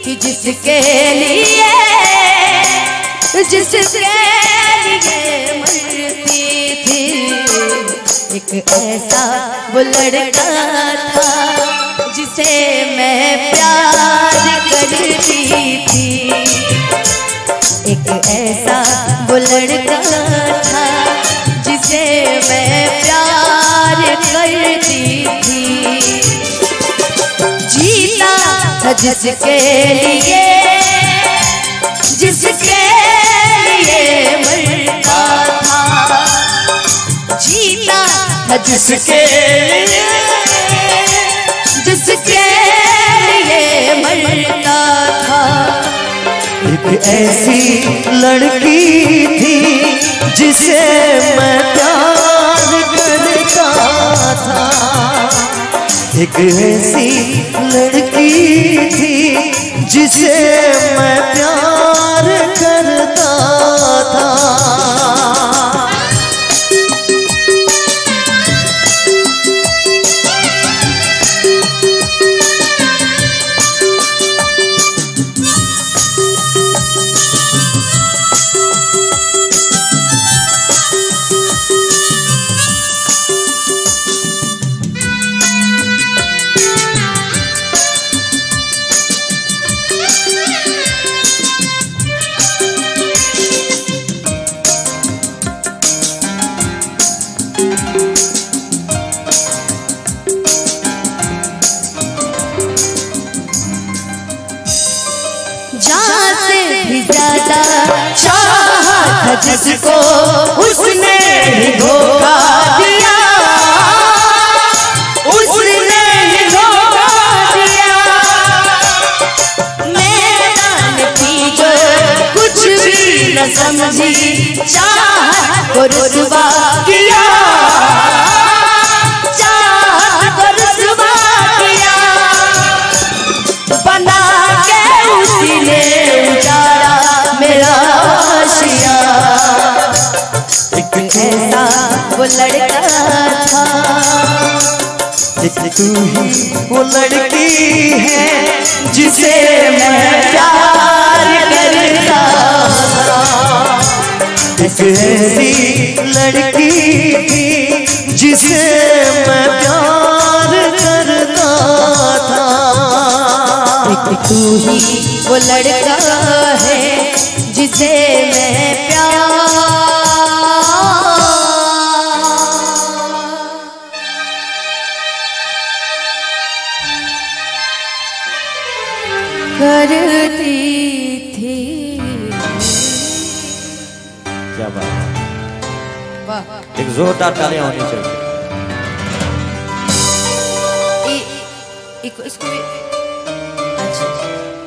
कि जिसके लिए मरती थी। एक ऐसा वो लड़का था जिसे मैं प्यार करती थी। एक ऐसा वो लड़का था जिसे मैं प्यार करती थी। जीता था जिसके लिए मरता था। जीता था जिसके लिए मरता था। एक ऐसी लड़की थी जिसे मैं प्यार करता था। एक ऐसी लड़की थी जिसे मैं प्यार करता था। जान से भी ज्यादा चाहा था जिसको उसने ही धोखा दिया। उसने ही धोखा दिया। मैदान की जो कुछ भी न समझी चाहत को रुसवा किया। चाहत को रुसवा किया। बना ने उजाड़ा मेरा आशिया। एक ऐसा वो लड़का था। एक तू ही वो लड़की है जिसे मैं प्यार करता था। एक ऐसी लड़की थी जिसे मैं प्यार करता था। एक तू ही वो लड़का है जिसे मैं प्यार करती थी। क्या बात है। वाह। एक जोरदार तालियां होनी चाहिए। इसको भी अच्छा।